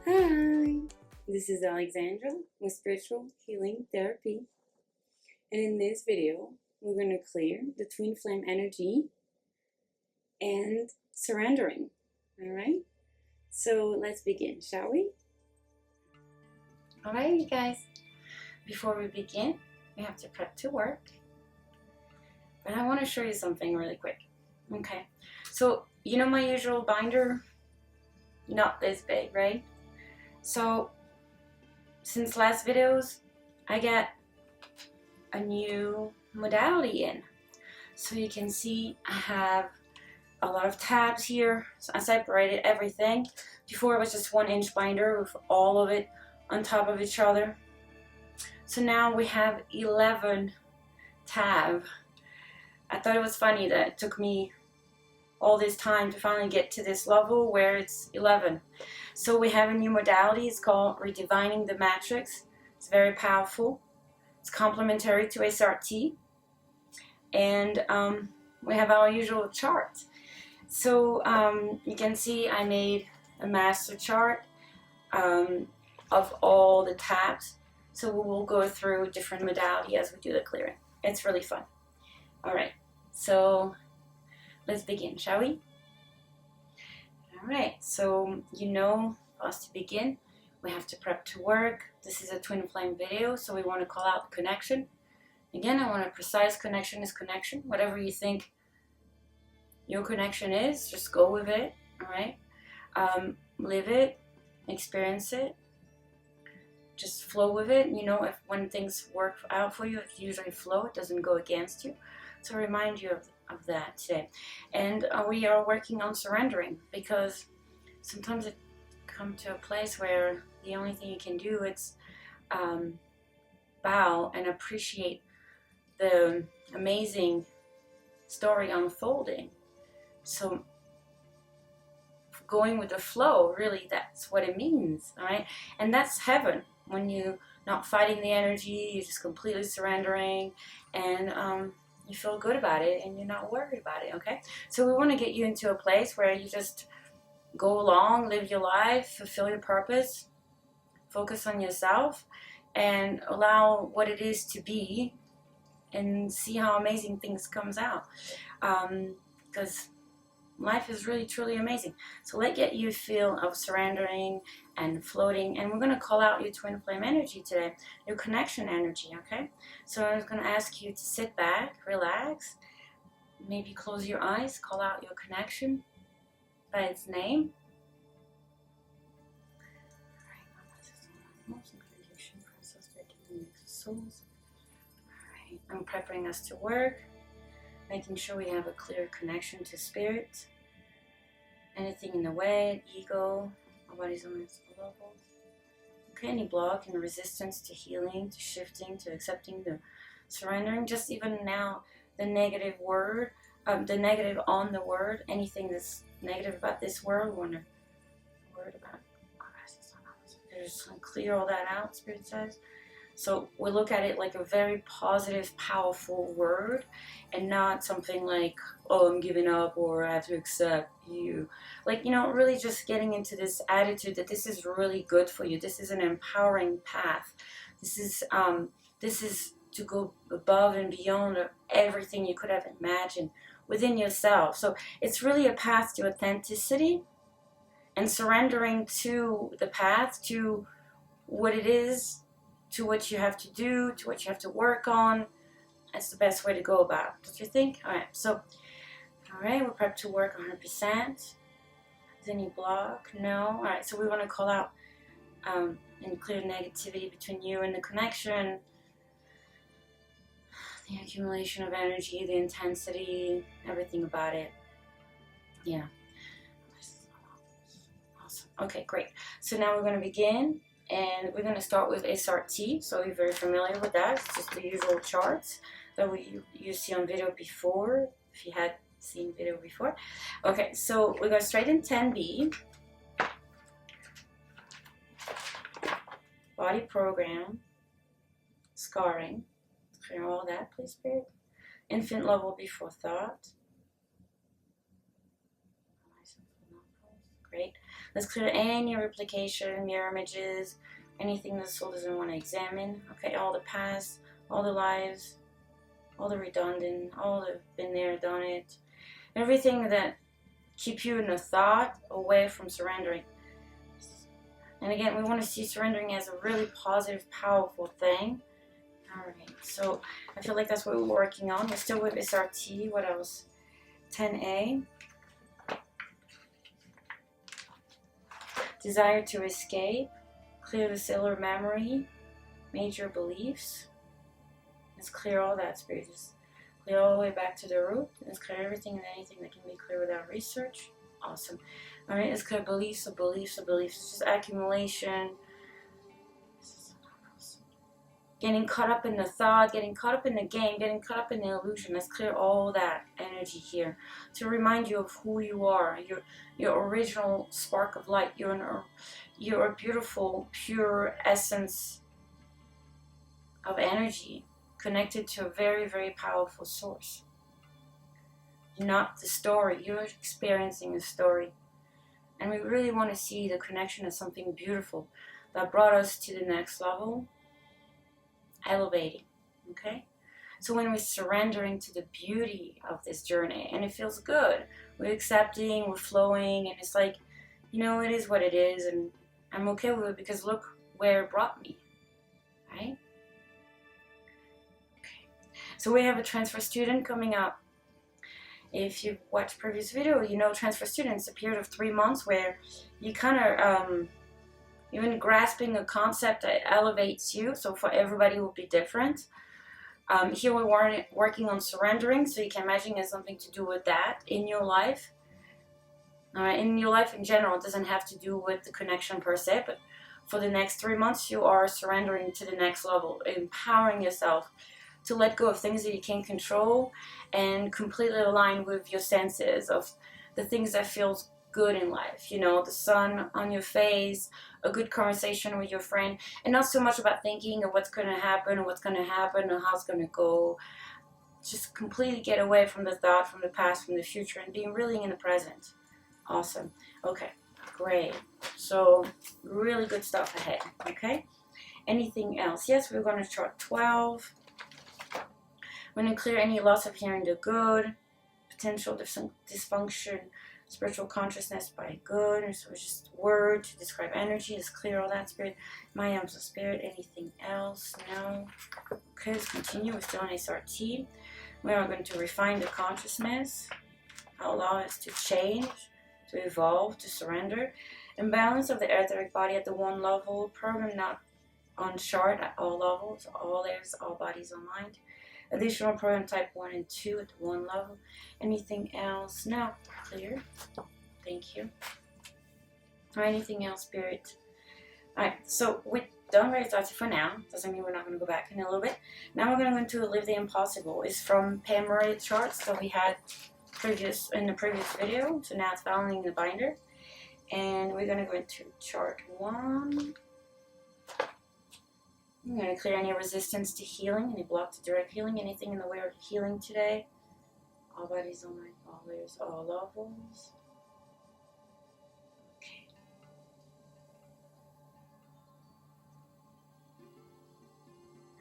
Hi, this is Alexandra with Spiritual Healing Therapy, and in this video we're going to clear the twin flame energy and surrendering. Alright, so let's begin, shall we? Alright, you guys, before we begin, we have to prep to work, but I want to show you something really quick. Okay, so you know my usual binder, not this big, right? So since last videos, I got a new modality in. So you can see I have a lot of tabs here. So I separated everything. Before it was just 1-inch binder with all of it on top of each other. So now we have 11 tabs. I thought it was funny that it took me all this time to finally get to this level where it's 11. So we have a new modality. It's called Redefining the Matrix. It's very powerful. It's complementary to SRT. And we have our usual chart. So you can see I made a master chart of all the tabs. So we will go through different modality as we do the clearing. It's really fun. Alright, so let's begin, shall we? Alright, so you know, for us to begin, we have to prep to work. This is a twin flame video, so we want to call out the connection. Again, I want a precise connection is connection. Whatever you think your connection is, just go with it, alright? Live it, experience it, just flow with it. You know, if when things work out for you, it's usually flow, it doesn't go against you. So remind you of that today. And we are working on surrendering, because sometimes it comes to a place where the only thing you can do is bow and appreciate the amazing story unfolding. So going with the flow, really, that's what it means, all right? And that's heaven, when you're not fighting the energy, you're just completely surrendering, and you feel good about it, and you're not worried about it, okay? So we want to get you into a place where you just go along, live your life, fulfill your purpose, focus on yourself, and allow what it is to be, and see how amazing things comes out. Because life is really, truly amazing. So let's get you a feel of surrendering and floating. And we're going to call out your twin flame energy today, your connection energy, okay? So I'm going to ask you to sit back, relax, maybe close your eyes, call out your connection by its name. Alright, I'm preparing us to work, making sure we have a clear connection to spirit. Anything in the way, ego, our body's on its levels. Okay, any block and resistance to healing, to shifting, to accepting, the surrendering, just even now, the negative word, the negative on the word, anything that's negative about this world, word about, just clear all that out, Spirit says. So we look at it like a very positive, powerful word, and not something like, oh, I'm giving up, or I have to accept you. Like, you know, really just getting into this attitude that this is really good for you. This is an empowering path. This is to go above and beyond everything you could have imagined within yourself. So it's really a path to authenticity and surrendering to the path, to what it is, to what you have to do, to what you have to work on. That's the best way to go about. Don't you think? Alright, so, alright, we're prepped to work 100%. Is any block? No. Alright, so we want to call out and clear negativity between you and the connection, the accumulation of energy, the intensity, everything about it. Yeah. Awesome. Okay, great. So now we're going to begin. And we're going to start with SRT, so you're very familiar with that. It's just the usual charts that you see on video before, if you had seen video before. Okay, so we go straight in 10B. Body program, scarring, clear all that, please, Spirit. Infant level before thought. Great. Let's clear any replication, mirror images, anything the soul doesn't want to examine. Okay, all the past, all the lives, all the redundant, all the been there, done it. Everything that keep you in a thought away from surrendering. And again, we want to see surrendering as a really positive, powerful thing. Alright, so I feel like that's what we're working on. We're still with SRT. What else? 10A. Desire to escape. Clear the cellular memory. Major beliefs. Let's clear all that, Spirit. Just clear all the way back to the root. Let's clear everything and anything that can be clear without research. Awesome. Alright, let's clear beliefs of beliefs of beliefs. It's just accumulation. Getting caught up in the thought, getting caught up in the game, getting caught up in the illusion. Let's clear all that energy here to remind you of who you are, your original spark of light. You're a beautiful, pure essence of energy connected to a very, very powerful source. You're not the story. You're experiencing a story. And we really want to see the connection as something beautiful that brought us to the next level. Elevating, okay? So when we're surrendering to the beauty of this journey, and it feels good, we're accepting, we're flowing, and it's like, you know, it is what it is, and I'm okay with it because look where it brought me, right? Okay. So we have a transfer student coming up. If you've watched previous video, you know transfer students, a period of 3 months where you kind of, even grasping a concept that elevates you, so for everybody it will be different. Here we're working on surrendering, so you can imagine it has something to do with that in your life. In your life in general, it doesn't have to do with the connection per se, but for the next 3 months you are surrendering to the next level, empowering yourself to let go of things that you can't control and completely align with your senses of the things that feels good in life, you know, the sun on your face, a good conversation with your friend, and not so much about thinking of what's going to happen or how it's going to go. Just completely get away from the thought, from the past, from the future, and being really in the present. Awesome. Okay, great. So really good stuff ahead. Okay, anything else? Yes, we're going to chart 12. We're going to clear any loss of hearing the good, potential dysfunction, spiritual consciousness by good, so it's just word to describe energy. Let's clear all that, Spirit. My arms of Spirit. Anything else? No. Okay, let's continue. We're still on SRT. We are going to refine the consciousness, allow us to change, to evolve, to surrender. Imbalance of the etheric body at the 1 level. Program not on chart at all levels, all layers, all bodies, all mind. Additional program type 1 and 2 at the 1 level. Anything else? No. Clear. Thank you. Or anything else, Spirit? Alright, so we're done with Redefining for now. Doesn't mean we're not going to go back in a little bit. Now we're going to go into Live the Impossible. It's from Pam Murray charts that we had in the previous video. So now it's following the binder. And we're going to go into chart 1. I'm going to clear any resistance to healing, any block to direct healing, anything in the way of healing today. All bodies, all mind, all layers, all levels. Okay.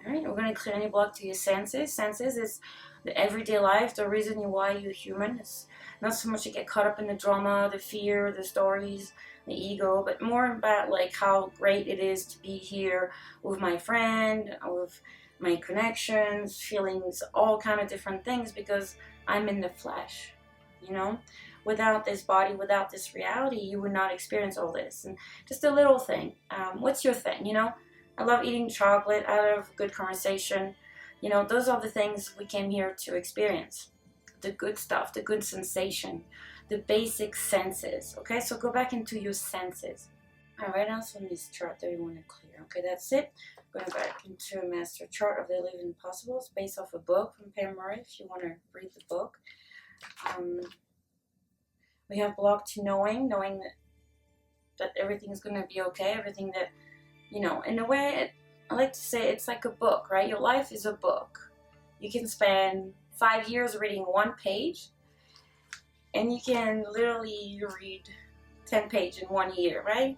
Alright, we're going to clear any block to your senses. Senses is the everyday life, the reason why you're human. It's not so much to get caught up in the drama, the fear, the stories, the ego, but more about like how great it is to be here with my friend, with my connections, feelings, all kind of different things, because I'm in the flesh, you know. Without this body, without this reality, you would not experience all this. And just a little thing. What's your thing, you know? I love eating chocolate, I love good conversation. You know, those are the things we came here to experience. The good stuff, the good sensation, the basic senses. Okay, so go back into your senses. Alright, now it's on this chart that we want to clear. Okay, that's it. Going back into a master chart of the Living Impossible. It's based off a book from Pam Murray, if you want to read the book. We have block to knowing that everything is going to be okay, everything that, you know, in a way, I like to say it's like a book, right? Your life is a book. You can spend 5 years reading 1 page, and you can literally read 10 pages in 1 year, right?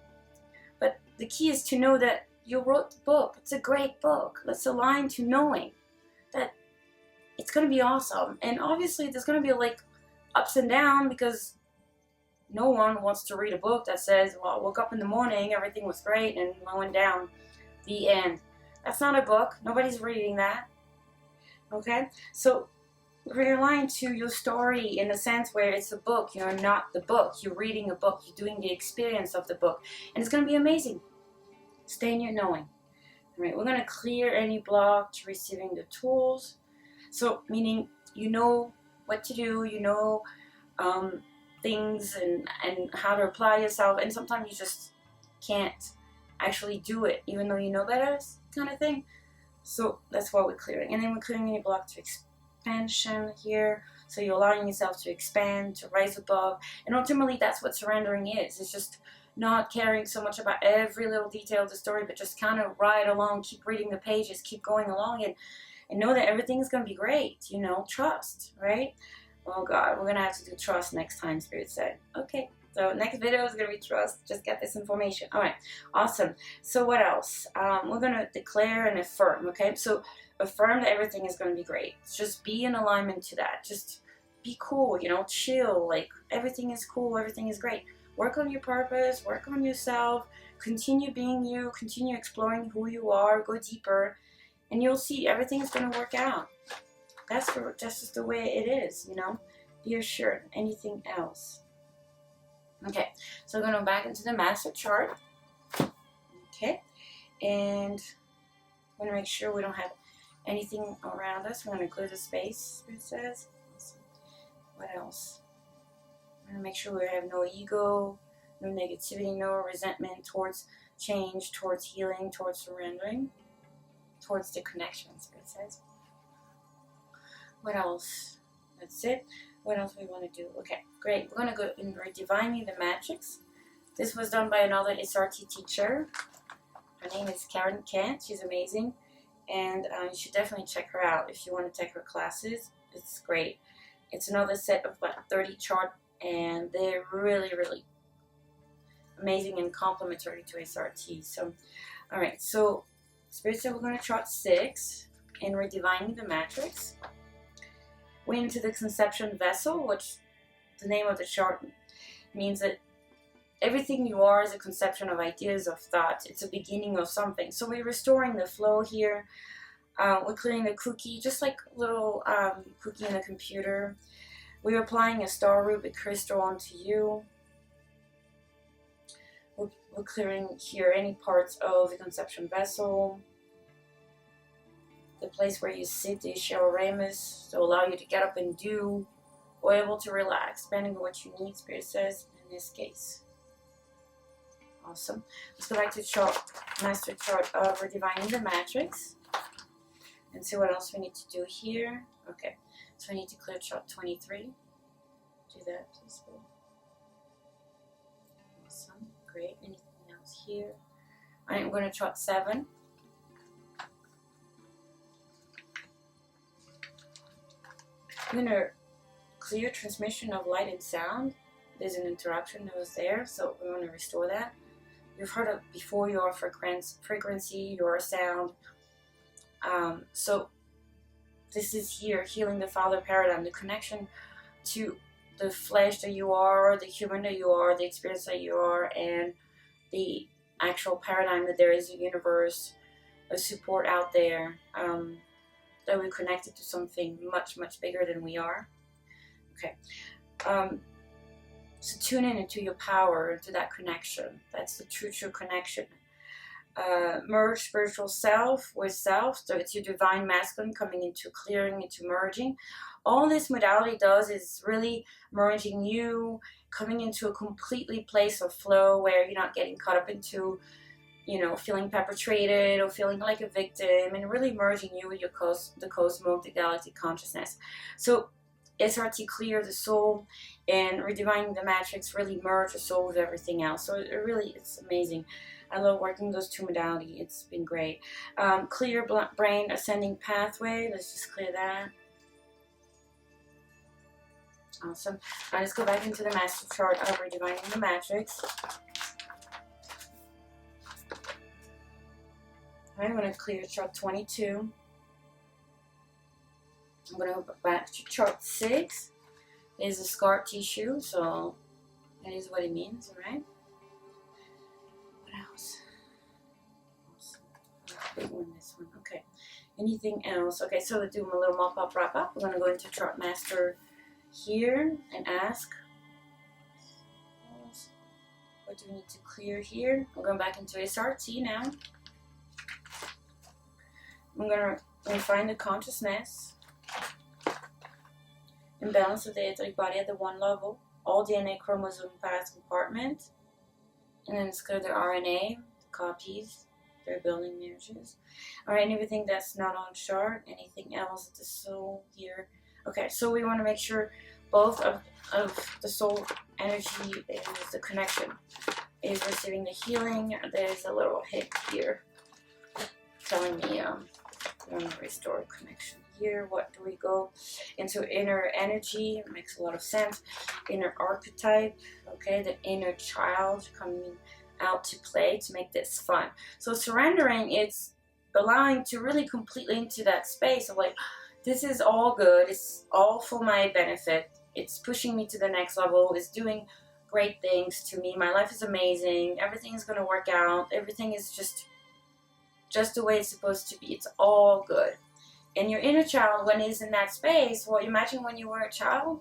But the key is to know that you wrote the book. It's a great book. Let's align to knowing that it's going to be awesome. And obviously there's going to be like ups and downs, because no one wants to read a book that says, well, I woke up in the morning, everything was great, and I went down. The end. That's not a book. Nobody's reading that. Okay? So realign to your story in a sense where it's a book. You're not the book. You're reading a book. You're doing the experience of the book. And it's going to be amazing. Stay in your knowing. All right, we're going to clear any block to receiving the tools. So, meaning you know what to do, you know things and how to apply yourself, and sometimes you just can't actually do it, even though you know better, kind of thing. So that's why we're clearing. And then we're clearing any block to expansion here. So you're allowing yourself to expand, to rise above. And ultimately, that's what surrendering is. It's just not caring so much about every little detail of the story, but just kind of ride along, keep reading the pages, keep going along, and know that everything's going to be great. You know, trust, right? Oh God, we're going to have to do trust next time, Spirit said. Okay, so next video is going to be trust. Just get this information. All right, awesome. So what else? We're going to declare and affirm, okay? So affirm that everything is going to be great. Just be in alignment to that. Just be cool, you know, chill. Like, everything is cool, everything is great. Work on your purpose, work on yourself, continue being you, continue exploring who you are, go deeper, and you'll see everything is going to work out. That's just the way it is, you know. Be assured. Anything else? Okay, so we're going to go back into the master chart. Okay, and we're going to make sure we don't have anything around us. We're going to clear the space, it says. What else? We're going to make sure we have no ego, no negativity, no resentment towards change, towards healing, towards surrendering, towards the connections, it says. What else? That's it. What else we want to do? Okay, great. We're going to go in Redefining the Matrix. This was done by another SRT teacher. Her name is Karen Kent. She's amazing. And you should definitely check her out if you want to take her classes. It's great. It's another set of about 30 charts, and they're really, really amazing and complementary to SRT. So, all right. So, Spirit said we're going to chart 6 in Redefining the Matrix. We're into the conception vessel, which the name of the chart means that everything you are is a conception of ideas, of thoughts. It's a beginning of something. So we're restoring the flow here. We're clearing the cookie, just like a little cookie in a computer. We're applying a star ruby crystal onto you. We're clearing here any parts of the conception vessel. The place where you sit, the Cheryl Ramus, to allow you to get up and do, or able to relax, depending on what you need, Spirit says, in this case. Awesome. Let's go back to chart, master chart of Redefining the Matrix, and see what else we need to do here. Okay, so we need to clear chart 23. Do that, please. Awesome, great. Anything else here? All right, I'm going to chart 7. I'm going to clear transmission of light and sound. There's an interruption that was there, so we want to restore that. You've heard of before your frequency, your sound. So this is here, healing the father paradigm, the connection to the flesh that you are, the human that you are, the experience that you are, and the actual paradigm that there is a universe, a support out there, that we're connected to something much, much bigger than we are. Okay. So tune into your power, into that connection. That's the true connection. Merge spiritual self with self. So it's your divine masculine coming into clearing, into merging. All this modality does is really merging you, coming into a completely place of flow where you're not getting caught up into, you know, feeling perpetrated or feeling like a victim, and really merging you with your the cosmos, the galactic consciousness. So SRT clear the soul, and Redefining the Matrix really merge the soul with everything else. So it's amazing. I love working those two modalities. It's been great. Clear brain ascending pathway. Let's just clear that. Awesome. Now let's go back into the master chart of Redefining the Matrix. Alright, I'm going to clear chart 22. I'm going to go back to chart 6. There's a scar tissue, so that is what it means, alright? What else? Big one, this one. Okay. Anything else? Okay, so we'll do a little mop-up wrap-up. We're going to go into chart master here and ask, what do we need to clear here? I'm going back into SRT now. I'm going to refine the consciousness, imbalance of the etheric body at the one level, all DNA chromosome path compartment, and then let's clear the RNA, the copies, their building images. Alright, and everything that's not on chart, anything else at the soul here. Okay, so we want to make sure both of the soul energy is the connection, is receiving the healing. There's a little hit here telling me we want to restore connection here. What do we go into? Inner energy, makes a lot of sense. Inner archetype, okay, the inner child coming out to play to make this fun. So surrendering, it's allowing to really completely into that space of like, this is all good, it's all for my benefit, it's pushing me to the next level, it's doing great things to me, my life is amazing, everything is going to work out, everything is just the way it's supposed to be, it's all good. And your inner child, when it's in that space, well, imagine when you were a child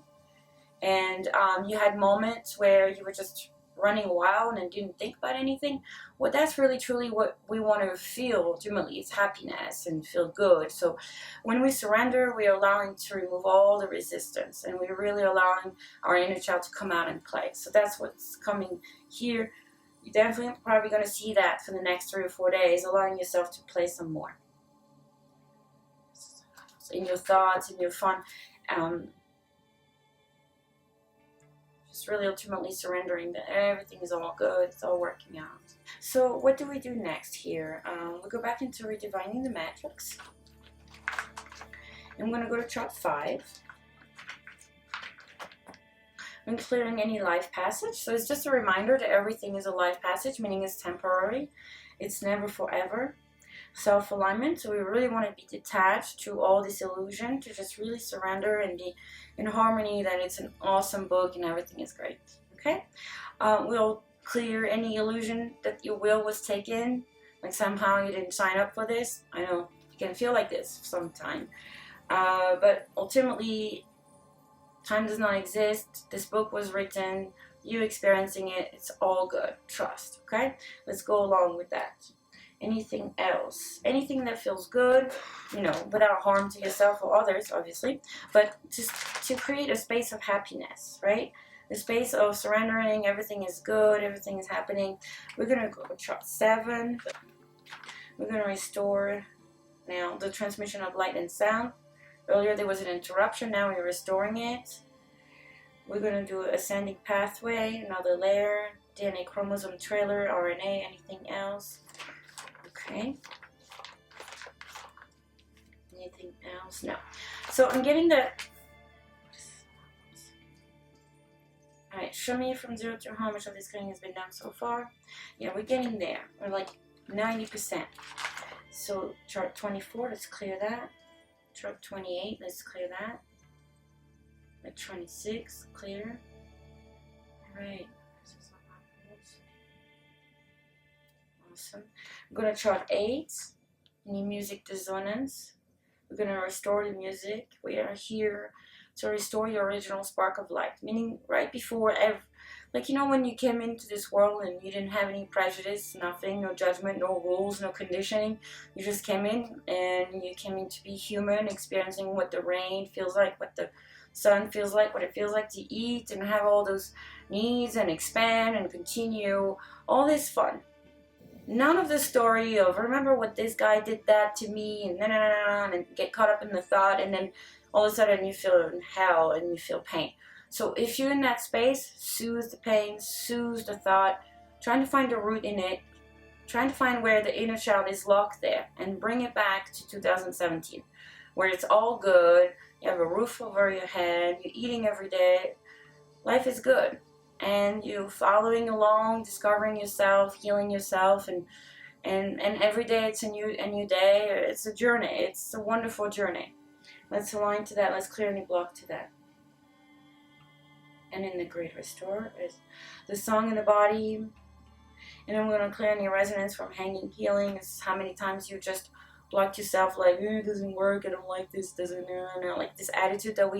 and you had moments where you were just running wild and didn't think about anything. Well, that's really truly what we want to feel ultimately. It's happiness and feel good. So when we surrender, we are allowing to remove all the resistance, and we're really allowing our inner child to come out and play. So that's what's coming here. You're definitely probably going to see that for the next 3 or 4 days, allowing yourself to play some more. So in your thoughts, in your fun, just really ultimately surrendering that everything is all good, it's all working out. So what do we do next here? We'll go back into Redefining the Matrix. I'm going to go to chart 5. I'm clearing any life passage. So it's just a reminder that everything is a life passage, meaning it's temporary. It's never forever. Self-alignment. So we really want to be detached to all this illusion, to just really surrender and be in harmony that it's an awesome book and everything is great. Okay? We'll clear any illusion that your will was taken, like somehow you didn't sign up for this. I know you can feel like this sometime. But ultimately, time does not exist. This book was written. You experiencing it. It's all good. Trust. Okay? Let's go along with that. Anything else? Anything that feels good, you know, without harm to yourself or others, obviously. But just to create a space of happiness, right? The space of surrendering. Everything is good. Everything is happening. We're going to go to chart 7. We're going to restore now the transmission of light and sound. Earlier there was an interruption, now we're restoring it. We're going to do ascending pathway, another layer, DNA chromosome trailer, RNA, anything else. Okay. Anything else? No. So I'm getting the... Alright, show me from 0 to how much of this cleaning has been done so far. Yeah, we're getting there. We're like 90%. So chart 24, let's clear that. Chart 28, let's clear that. At 26, clear. Alright. Awesome. I'm going to chart 8. Any music dissonance. We're going to restore the music. We are here to restore your original spark of light. Meaning right before, like, you know, when you came into this world and you didn't have any prejudice, nothing, no judgment, no rules, no conditioning. You just came in and you came in to be human, experiencing what the rain feels like, what the sun feels like, what it feels like to eat and have all those needs and expand and continue. All this fun. None of the story of, remember what this guy did that to me, and get caught up in the thought, and then all of a sudden you feel in hell and you feel pain. So if you're in that space, soothe the pain, soothe the thought, trying to find a root in it, trying to find where the inner child is locked there, and bring it back to 2017. where it's all good, you have a roof over your head, you're eating every day, life is good, and you're following along, discovering yourself, healing yourself, and every day it's a new day. It's a journey. It's a wonderful journey. Let's align to that. Let's clear any block to that. And in the Great Restore is the song in the body. And I'm going to clear any resonance from hanging healing. It's how many times you just blocked yourself, like, it doesn't work, I don't like this, doesn't, like this attitude that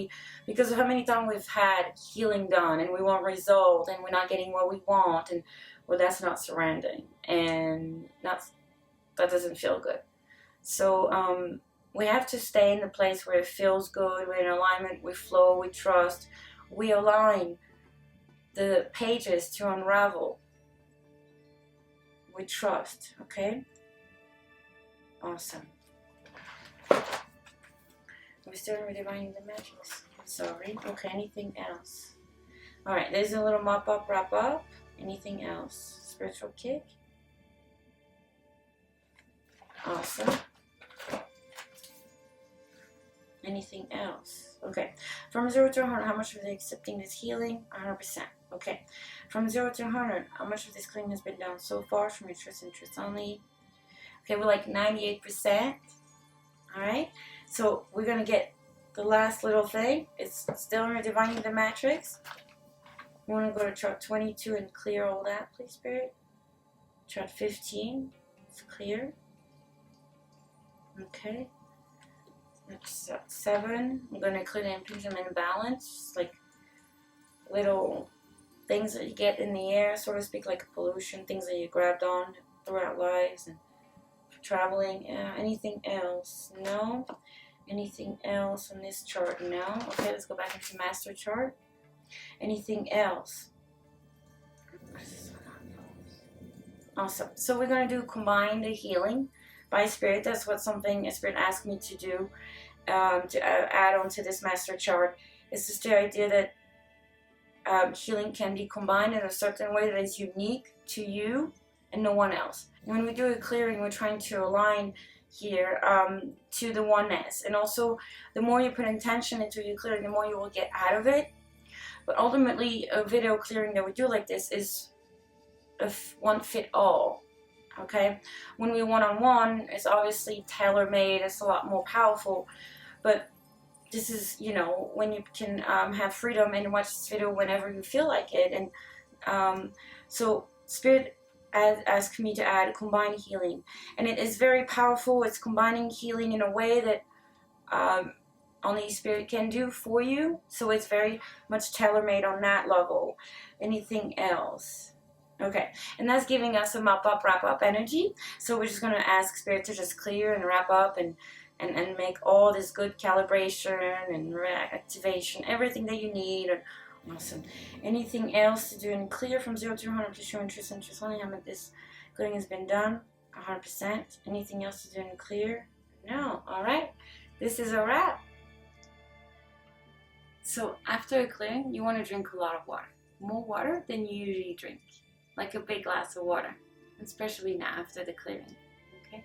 because of how many times we've had healing done and we want result and we're not getting what we want, and well, that's not surrendering, and that doesn't feel good. So we have to stay in the place where it feels good, we're in alignment, we flow, we trust, we align the pages to unravel. We trust, okay? Awesome. We're still redefining the matches. Sorry. Okay, anything else? Alright, there's a little mop up, wrap up. Anything else? Spiritual kick. Awesome. Anything else? Okay. From 0 to 100, how much are they accepting this healing? 100%. Okay. From 0 to 100, how much of this cleaning has been done so far from your trust and trust only? Okay, we're like 98%. Alright. So we're going to get the last little thing. It's still redefining the matrix. We want to go to chart 22 and clear all that, please, Spirit. Chart 15. It's clear. Okay. That's 7. I'm going to clear the pendulum imbalance. Just like little things that you get in the air, so to speak, like pollution, things that you grabbed on throughout lives and traveling. Anything else? No. Anything else on this chart? No. Okay, let's go back into master chart. Anything else? Awesome. So we're going to do combine the healing by Spirit. That's what something Spirit asked me to do, to add on to this master chart. It's just the idea that healing can be combined in a certain way that is unique to you and no one else. When we do a clearing, we're trying to align here to the oneness. And also, the more you put intention into your clearing, the more you will get out of it. But ultimately, a video clearing that we do like this is a one fit all. Okay? When we one-on-one, it's obviously tailor-made, it's a lot more powerful. But this is, you know, when you can have freedom and watch this video whenever you feel like it. And so Spirit asked me to add combined healing. And it is very powerful. It's combining healing in a way that only Spirit can do for you. So it's very much tailor-made on that level. Anything else? Okay, and that's giving us a mop up, wrap up energy. So we're just going to ask Spirit to just clear and wrap up and make all this good calibration and reactivation, everything that you need. Awesome. Anything else to do and clear from 0 to 100? Please show interest only. How much this clearing has been done? 100%. Anything else to do and clear? No. Alright. This is a wrap. So after a clearing, you want to drink a lot of water. More water than you usually drink. Like a big glass of water. Especially now after the clearing. Okay?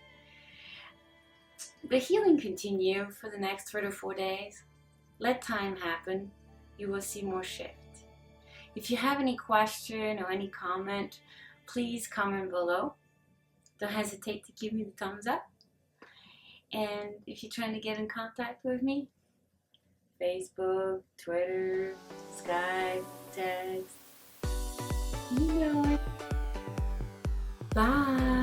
The healing continue for the next 3 to 4 days. Let time happen. You will see more shift. If you have any question or any comment, please comment below. Don't hesitate to give me the thumbs up. And if you're trying to get in contact with me, Facebook, Twitter, Skype, text, email. Bye.